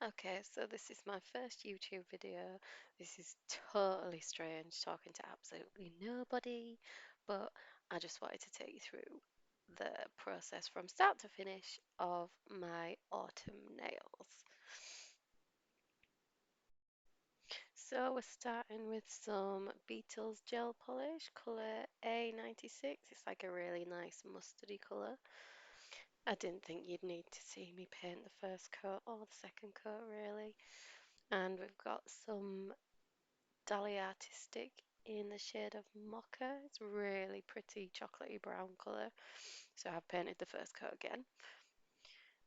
Okay, so this is my first YouTube video. This is totally strange talking to absolutely nobody, but I just wanted to take you through the process from start to finish of my autumn nails. So we're starting with some Beetles gel polish, colour A96. It's like a really nice mustardy colour. I didn't think you'd need to see me paint the first coat or the second coat really. And we've got some Dali Artistic in the shade of Mocha. It's really pretty chocolatey brown colour. So I've painted the first coat again.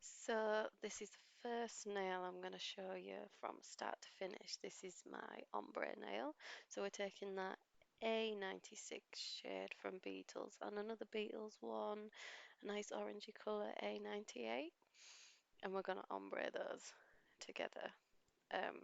So this is the first nail I'm going to show you from start to finish. This is my ombre nail. So we're taking that A96 shade from Beetles and another Beetles one, a nice orangey colour A98, and we're going to ombre those together. Um,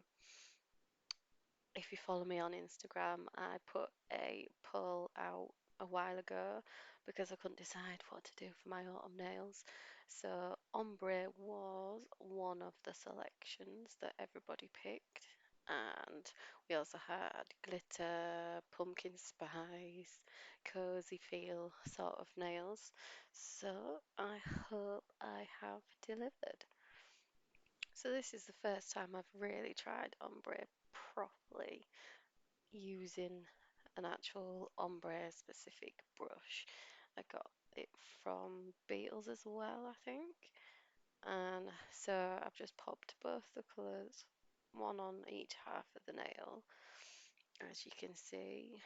if you follow me on Instagram, I put a poll out a while ago because I couldn't decide what to do for my autumn nails. So ombre was one of the selections that everybody picked. And we also had glitter, pumpkin spice, cozy feel sort of nails. So I hope I have delivered. So this is the first time I've really tried ombre properly using an actual ombre specific brush. I got it from Beetles as well, I think. And so I've just popped both the colours, one on each half of the nail, as you can see.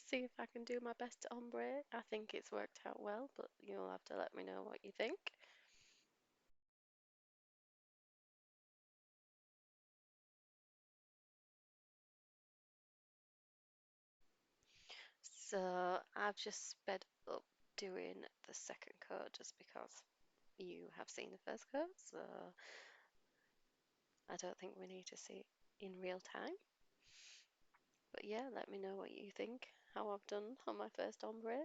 See if I can do my best ombre. I think it's worked out well, but you'll have to let me know what you think. So I've just sped up doing the second coat just because you have seen the first coat, so I don't think we need to see it in real time. But yeah, let me know what you think, how I've done on my first ombre.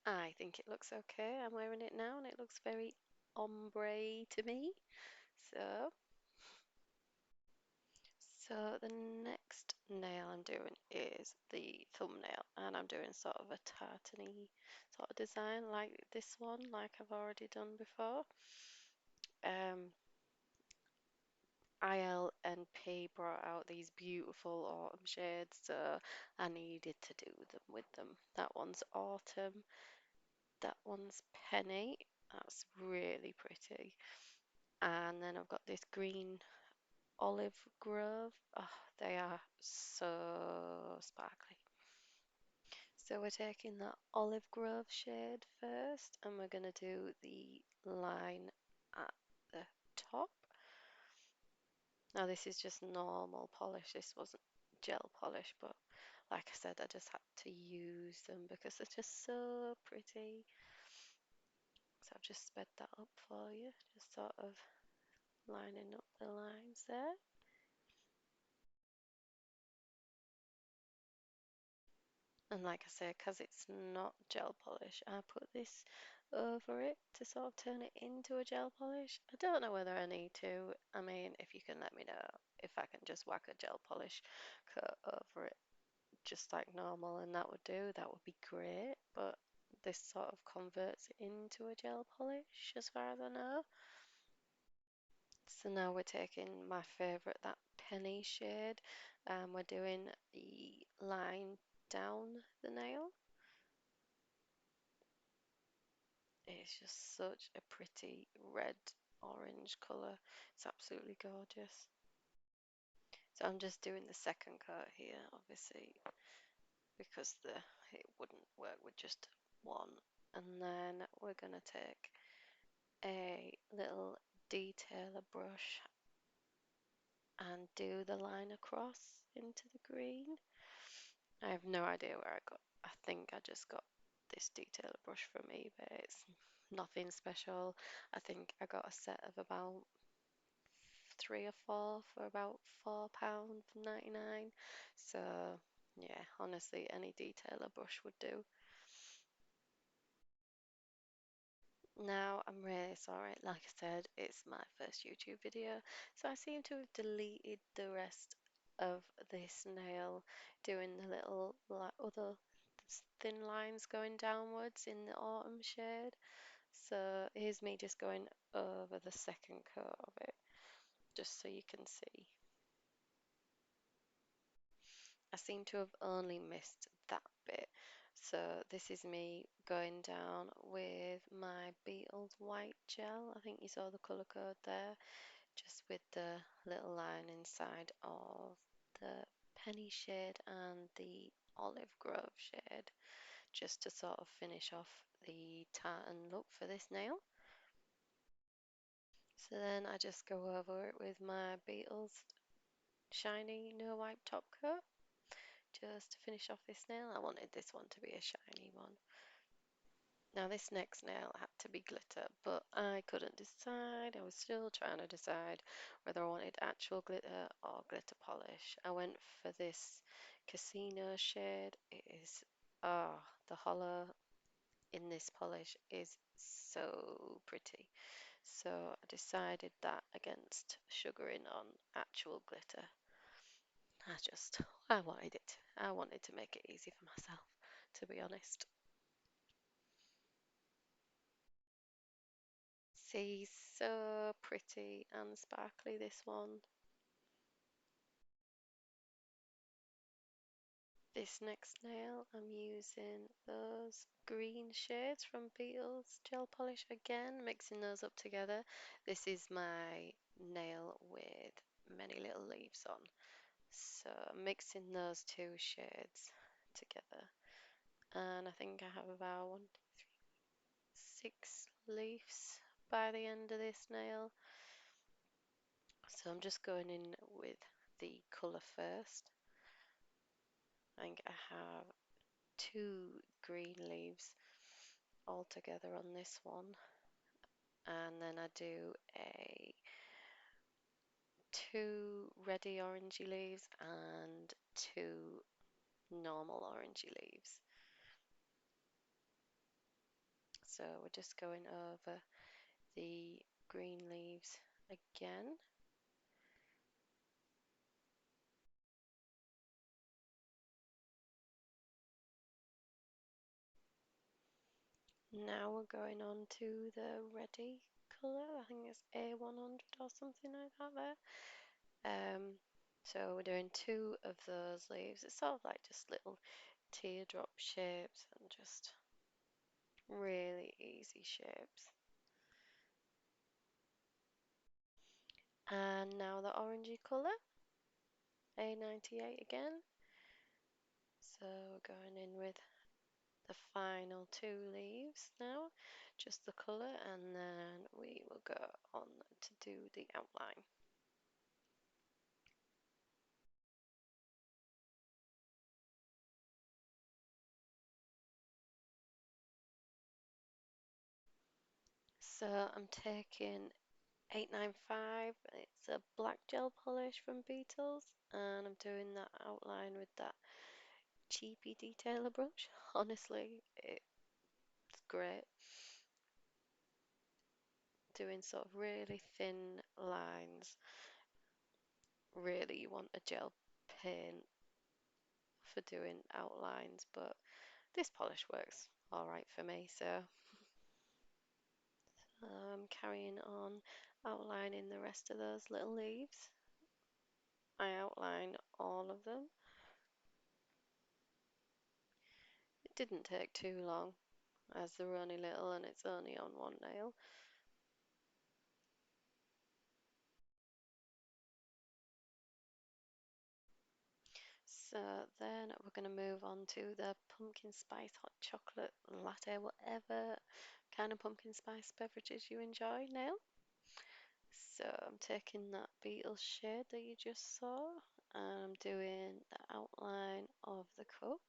I think it looks okay. I'm wearing it now and it looks very ombre to me. So, so the next nail I'm doing is the thumbnail, and I'm doing sort of a tartany sort of design like this one, like I've already done before. Um, IL&P brought out these beautiful autumn shades, so I needed to do them with them. That one's autumn, that one's penny, that's really pretty. And then I've got this green olive grove. Oh, they are so sparkly. So we're taking that olive grove shade first, and we're going to do the line at the top. Now this is just normal polish, this wasn't gel polish, but like I said, I just had to use them because they're just so pretty. So I've just sped that up for you, just sort of lining up the lines there. And like I said, because it's not gel polish, I put this over it to sort of turn it into a gel polish. I don't know whether I need to. I mean, if you can let me know if I can just whack a gel polish coat over it just like normal and that would do, that would be great. But this sort of converts it into a gel polish as far as I know. So now we're taking my favourite, that penny shade, and we're doing the line down the nail. It's just such a pretty red orange colour. It's absolutely gorgeous. So I'm just doing the second coat here, obviously, because it wouldn't work with just one. And then we're going to take a little detailer brush and do the line across into the green. I have no idea where I got. I think I just got this detailer brush from eBay. It's nothing special. I think I got a set of about three or four for about £4.99. So yeah, honestly, any detailer brush would do. Now, I'm really sorry. Like I said, it's my first YouTube video, so I seem to have deleted the rest of this nail, doing the little like other thin lines going downwards in the autumn shade. So here's me just going over the second coat of it, just so you can see. I seem to have only missed that bit. So this is me going down with my Beetles white gel. I think you saw the colour code there, just with the little line inside of the penny shade and the olive grove shade, just to sort of finish off the tartan look for this nail. So then I just go over it with my Beetles shiny no wipe top coat, just to finish off this nail. I wanted this one to be a shiny one. Now this next nail had to be glitter, but I couldn't decide. I was still trying to decide whether I wanted actual glitter or glitter polish. I went for this casino shade. It is, the hollow in this polish is so pretty. So I decided that against sugaring on actual glitter. I wanted it. I wanted to make it easy for myself, to be honest. See, so pretty and sparkly this one. This next nail, I'm using those green shades from Beetles gel polish again, mixing those up together. This is my nail with many little leaves on. So I'm mixing those two shades together. And I think I have about 6 leaves by the end of this nail. So I'm just going in with the colour first. I think I have 2 green leaves all together on this one, and then I do a 2 reddy orangey leaves and 2 normal orangey leaves. So we're just going over the green leaves again. Now we're going on to the reddy colour. I think it's A100 or something like that there. So we're doing 2 of those leaves. It's sort of like just little teardrop shapes and just really easy shapes. And now the orangey colour, A98 again. So we're going in with the final 2 leaves now, just the colour, and then we will go on to do the outline. So I'm taking 895, it's a black gel polish from Beetles, and I'm doing that outline with that cheapy detailer brush. Honestly, it's great. Doing sort of really thin lines. Really, you want a gel pen for doing outlines, but this polish works alright for me, so I'm carrying on outlining the rest of those little leaves. I outline all of them. It didn't take too long, as they're only little and it's only on one nail. So then we're going to move on to the pumpkin spice hot chocolate latte, whatever kind of pumpkin spice beverages you enjoy now. So I'm taking that Beetles shade that you just saw, and I'm doing the outline of the cup,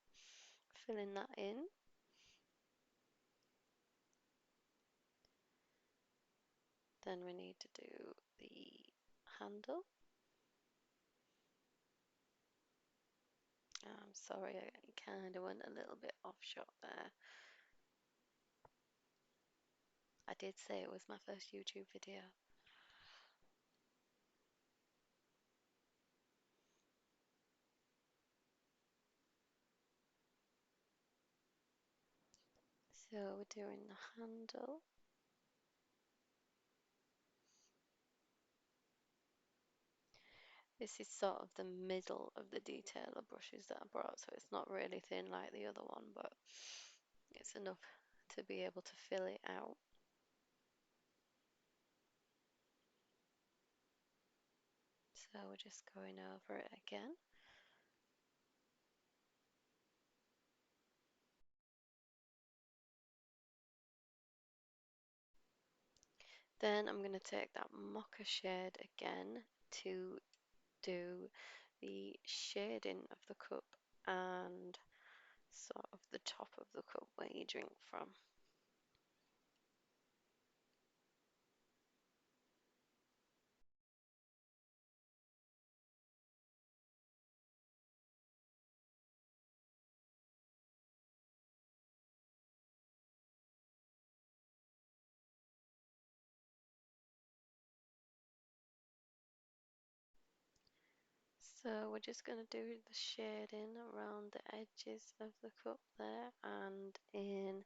filling that in. Then we need to do the handle. I'm sorry, I kind of went a little bit off shot there. I did say it was my first YouTube video. So we're doing the handle. This is sort of the middle of the detailer brushes that I brought, so it's not really thin like the other one, but it's enough to be able to fill it out. So we're just going over it again. Then I'm going to take that Mocha shade again to do the shading of the cup and sort of the top of the cup where you drink from. So we're just going to do the shading around the edges of the cup there and in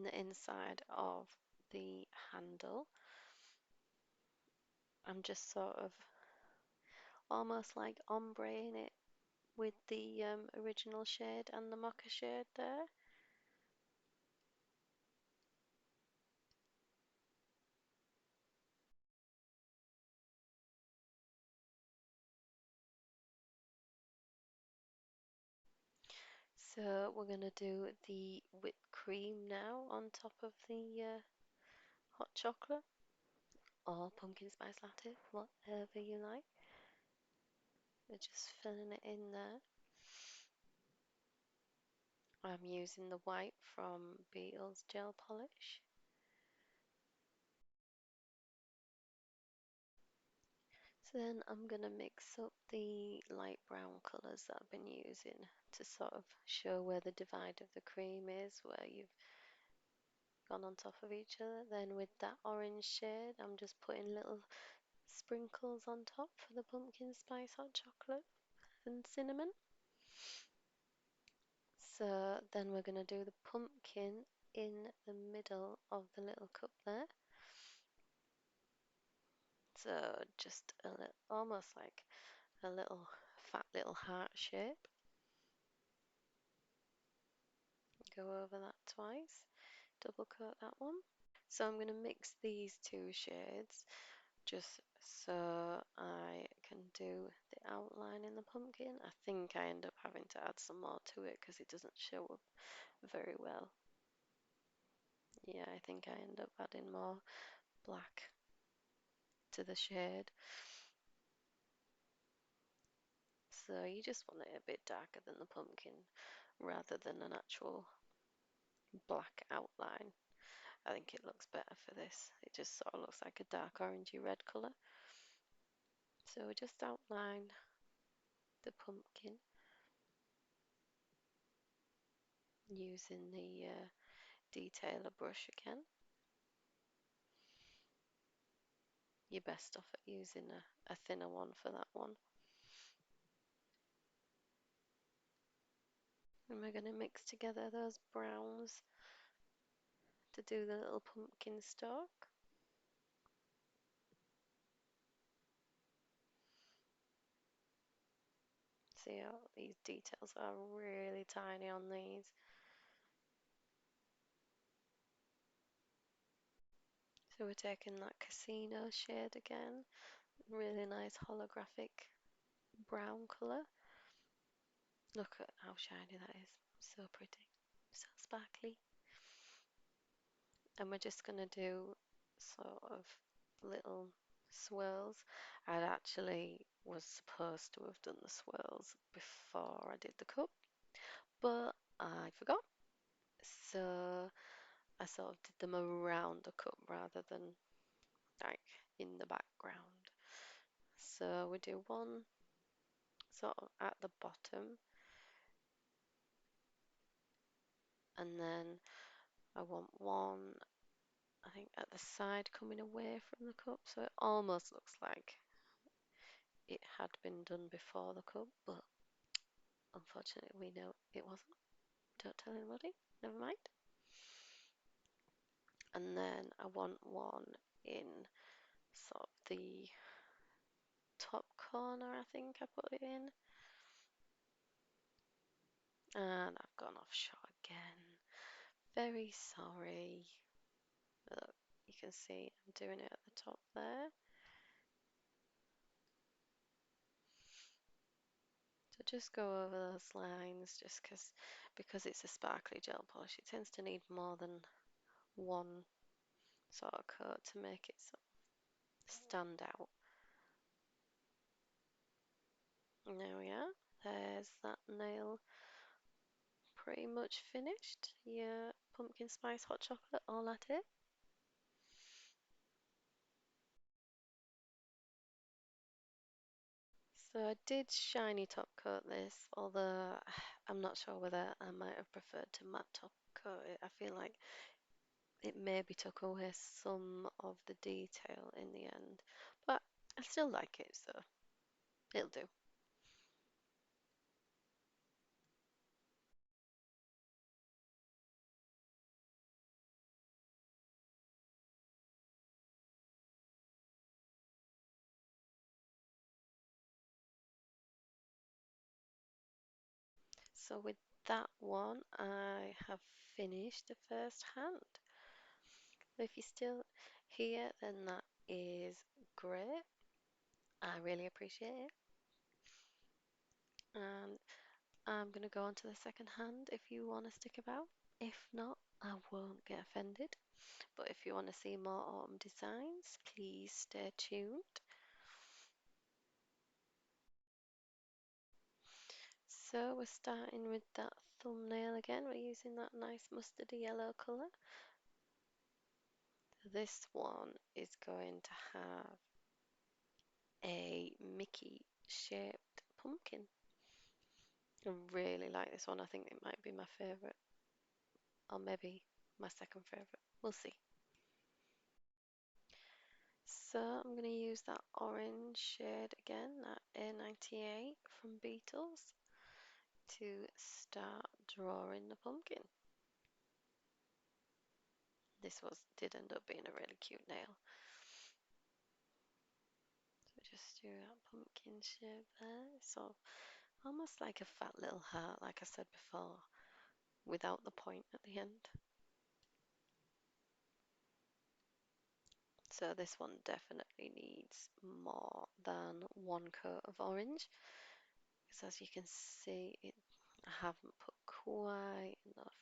the inside of the handle. I'm just sort of almost like ombreing it with the original shade and the Mocha shade there. So we're going to do the whipped cream now on top of the hot chocolate or pumpkin spice latte, whatever you like. We're just filling it in there. I'm using the white from Beetles gel polish. So then I'm going to mix up the light brown colours that I've been using to sort of show where the divide of the cream is, where you've gone on top of each other. Then with that orange shade, I'm just putting little sprinkles on top for the pumpkin spice hot chocolate and cinnamon. So then we're going to do the pumpkin in the middle of the little cup there. So just a little, almost like a little fat little heart shape. Go over that twice, double coat that one. So I'm going to mix these two shades just so I can do the outline in the pumpkin. I think I end up having to add some more to it because it doesn't show up very well. Yeah, I think I end up adding more black to the shade. So you just want it a bit darker than the pumpkin rather than an actual black outline. I think it looks better for this. It just sort of looks like a dark orangey red colour. So we just outline the pumpkin using the detailer brush again. You're best off at using a thinner one for that one. And we're going to mix together those browns to do the little pumpkin stalk. See how these details are really tiny on these. So we're taking that casino shade again, really nice holographic brown colour. Look at how shiny that is, so pretty, so sparkly. And we're just going to do sort of little swirls. I actually was supposed to have done the swirls before I did the cup, but I forgot. So I sort of did them around the cup rather than like in the background. So we do one sort of at the bottom and then I want one, I think, at the side coming away from the cup, so it almost looks like it had been done before the cup, but unfortunately we know it wasn't. Don't tell anybody, never mind. And then I want one in sort of the top corner, I think I put it in. And I've gone off shot again. Very sorry. Look, you can see I'm doing it at the top there. So just go over those lines just because it's a sparkly gel polish. It tends to need more than one sort of coat to make it stand out. There we are. There's that nail pretty much finished. Your pumpkin spice hot chocolate all at it. So I did shiny top coat this, although I'm not sure whether I might have preferred to matte top coat it. I feel like it maybe took away some of the detail in the end, but I still like it, so it'll do. So with that one, I have finished the first hand. So if you're still here, then that is great. I really appreciate it. And I'm going to go on to the second hand if you want to stick about. If not, I won't get offended. But if you want to see more autumn designs, please stay tuned. So we're starting with that thumbnail again. We're using that nice mustardy yellow colour. This one is going to have a Mickey shaped pumpkin. I really like this one. I think it might be my favourite, or maybe my second favourite. We'll see. So I'm going to use that orange shade again, that A98 from Beetles, to start drawing the pumpkin. This did end up being a really cute nail. So just do that pumpkin shape there. So almost like a fat little heart, like I said before, without the point at the end. So this one definitely needs more than one coat of orange, because as you can see, I haven't put quite enough.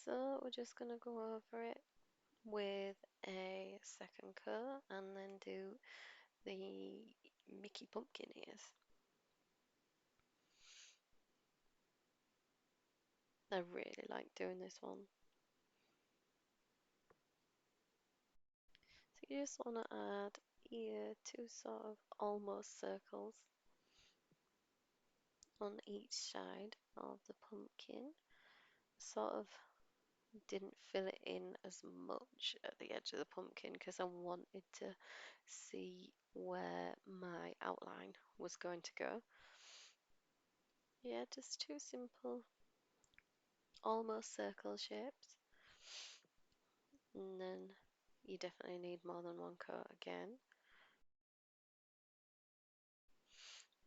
So we're just going to go over it with a second coat and then do the Mickey pumpkin ears. I really like doing this one. So you just want to add here two sort of almost circles on each side of the pumpkin. Sort of didn't fill it in as much at the edge of the pumpkin because I wanted to see where my outline was going to go. Yeah, just two simple almost circle shapes. And then you definitely need more than one coat again.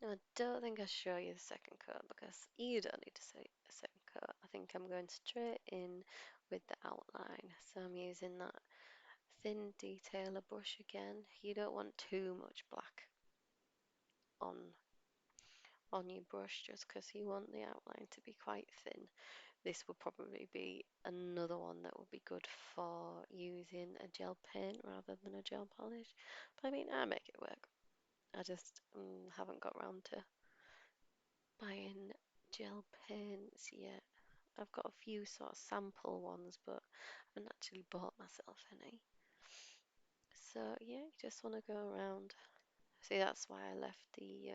Now, I don't think I'll show you the second coat because you don't need to see a second coat. I think I'm going straight in with the outline. So I'm using that thin detailer brush again. You don't want too much black on on your brush just because you want the outline to be quite thin. This would probably be another one that would be good for using a gel paint rather than a gel polish. But I mean, I make it work. I just haven't got round to buying gel paints yet. I've got a few sort of sample ones, but I haven't actually bought myself any. So yeah, you just want to go around. See, that's why I left the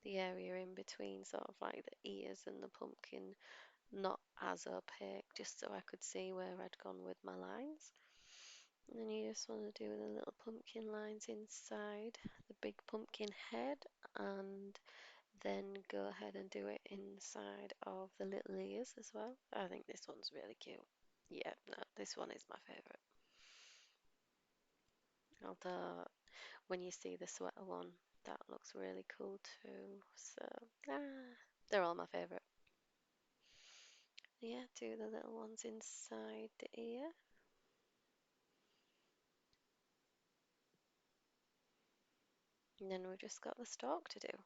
area in between, sort of like the ears and the pumpkin, not as opaque, just so I could see where I'd gone with my lines. And then you just want to do the little pumpkin lines inside the big pumpkin head, and then go ahead and do it inside of the little ears as well. I think this one's really cute. Yeah, no, this one is my favourite. Although when you see the sweater one, that looks really cool too. So, they're all my favourite. Yeah, do the little ones inside the ear. And then we've just got the stalk to do.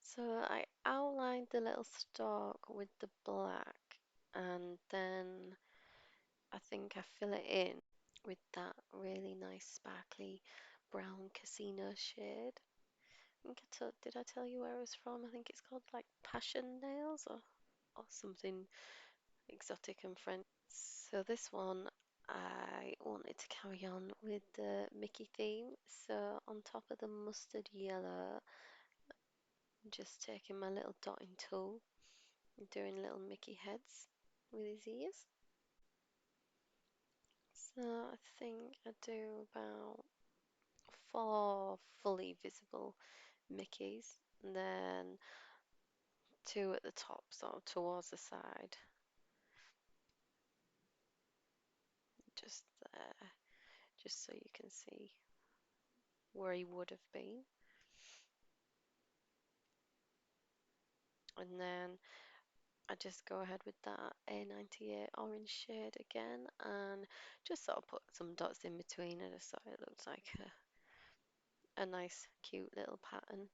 So I outlined the little stalk with the black, and then I think I fill it in with that really nice sparkly brown casino shade. Did I tell you where it was from? I think it's called like Passion Nails or something exotic and French. So this one I wanted to carry on with the Mickey theme. So on top of the mustard yellow, I'm just taking my little dotting tool and doing little Mickey heads with his ears. So I think I do about four fully visible Mickeys, and then two at the top, sort of towards the side, just there, just so you can see where he would have been. And then I just go ahead with that A98 orange shade again and just sort of put some dots in between it so it looks like a nice cute little pattern,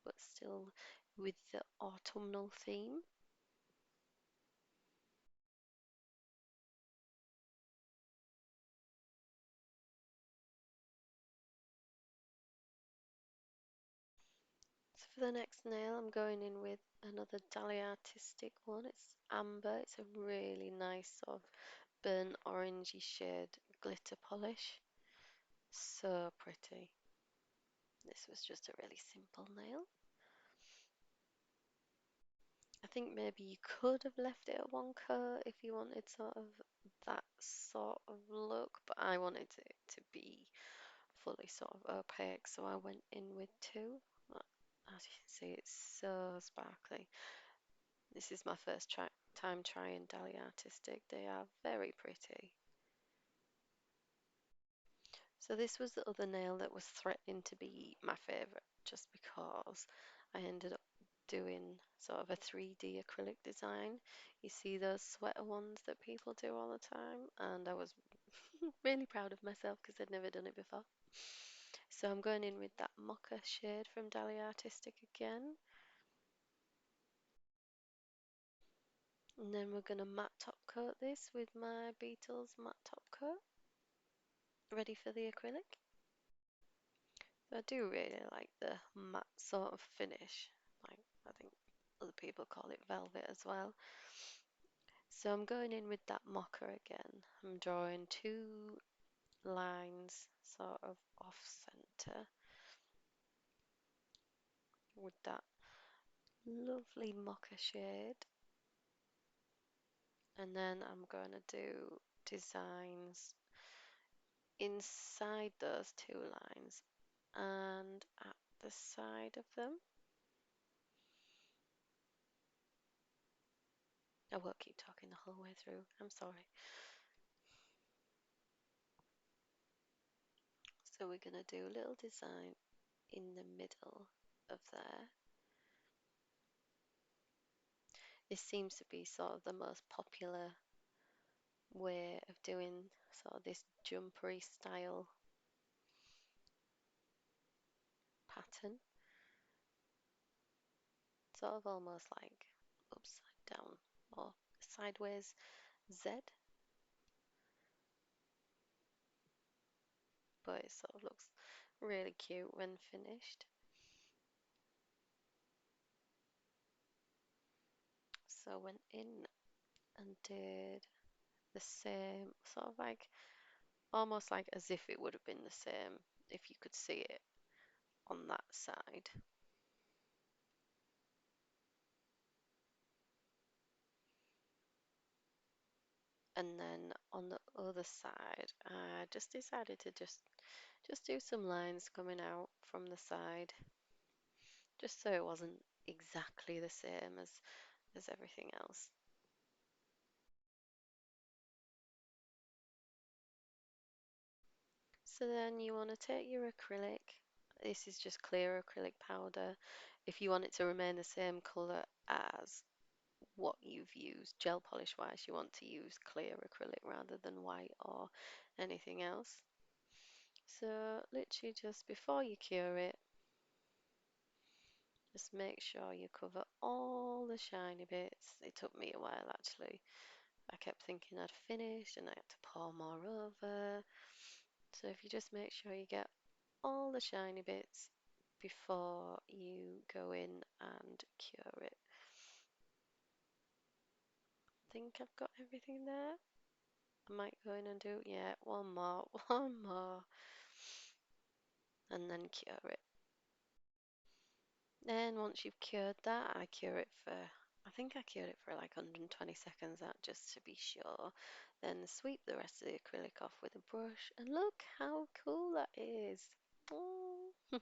but still with the autumnal theme. So for the next nail, I'm going in with another Dali Artistic one. It's amber. It's a really nice sort of burnt orangey shade glitter polish. So pretty. This was just a really simple nail. I think maybe you could have left it at one coat if you wanted sort of that sort of look, but I wanted it to be fully sort of opaque, so I went in with two. But as you can see, it's so sparkly. This is my first time trying Dali Artistic. They are very pretty. So this was the other nail that was threatening to be my favourite, just because I ended up doing sort of a 3D acrylic design. You see those sweater ones that people do all the time, and I was really proud of myself because I'd never done it before. So I'm going in with that Mocha shade from Dali Artistic again, and then we're going to matte top coat this with my Beetles matte top coat. Ready for the acrylic? I do really like the matte sort of finish. Like I think other people call it velvet as well. So I'm going in with that mocha again. I'm drawing two lines sort of off center with that lovely mocha shade. And then I'm going to do designs inside those two lines and at the side of them. I won't keep talking the whole way through. I'm sorry. So we're going to do a little design in the middle of there. This seems to be sort of the most popular way of doing sort of this jumpery style pattern. Sort of almost like upside down or sideways Z, but it sort of looks really cute when finished. So I went in and did the same, sort of like almost like as if it would have been the same if you could see it on that side. And then on the other side, I just decided to just do some lines coming out from the side, just so it wasn't exactly the same as everything else. So then you want to take your acrylic. This is just clear acrylic powder. If you want it to remain the same color as what you've used, gel polish wise, you want to use clear acrylic rather than white or anything else. So literally just before you cure it, just make sure you cover all the shiny bits. It took me a while actually. I kept thinking I'd finished and I had to pour more over. So if you just make sure you get all the shiny bits before you go in and cure it. I think I've got everything there. I might go in and do, yeah, one more, one more, and then cure it. Then once you've cured that, I cure it for, I think I cured it for like 120 seconds out just to be sure. Then sweep the rest of the acrylic off with a brush, and look how cool that is. Oh.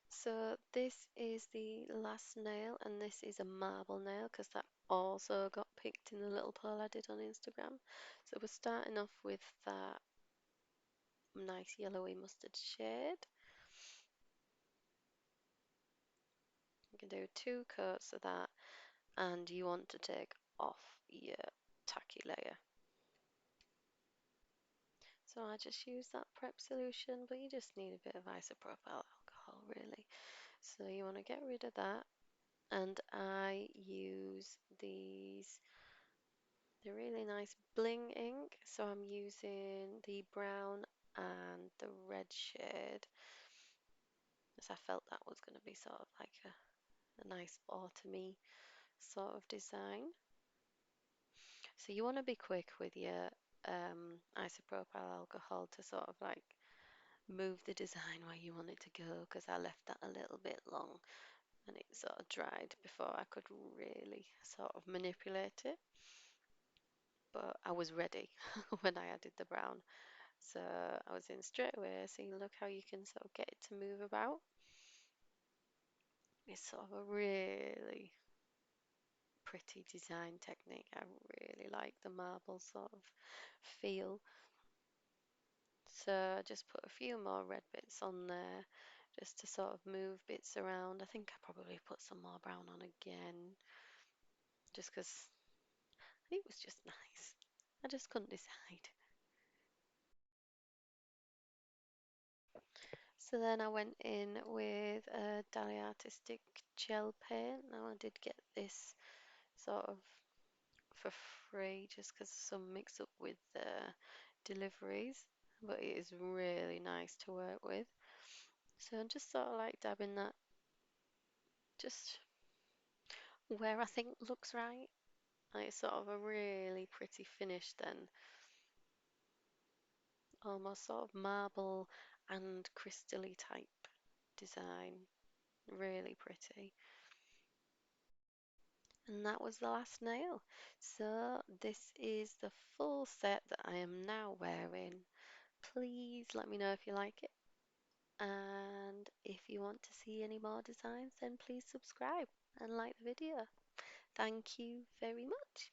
So this is the last nail, and this is a marble nail because that also got picked in the little poll I did on Instagram. So we're starting off with that nice yellowy mustard shade. You can do 2 coats of that, and you want to take off your tacky layer. So I just use that prep solution, but you just need a bit of isopropyl alcohol really. So you want to get rid of that, and I use the really nice Bling ink. So I'm using the brown and the red shade, as I felt that was going to be sort of like a nice autumny sort of design. So you want to be quick with your isopropyl alcohol to sort of like move the design where you want it to go, because I left that a little bit long and it sort of dried before I could really sort of manipulate it. But I was ready when I added the brown. So I was in straight away. So you look how you can sort of get it to move about. It's sort of a really pretty design technique. I really like the marble sort of feel. So I just put a few more red bits on there just to sort of move bits around. I think I probably put some more brown on again just because it was just nice. I just couldn't decide. So then I went in with a Dali Artistic gel paint. Now I did get this sort of for free just because of some mix up with the deliveries, but it is really nice to work with. So I'm just sort of like dabbing that just where I think looks right. And it's sort of a really pretty finish then, almost sort of marble and crystally type design. Really pretty. And that was the last nail. So this is the full set that I am now wearing. Please let me know if you like it. And if you want to see any more designs, then please subscribe and like the video. Thank you very much.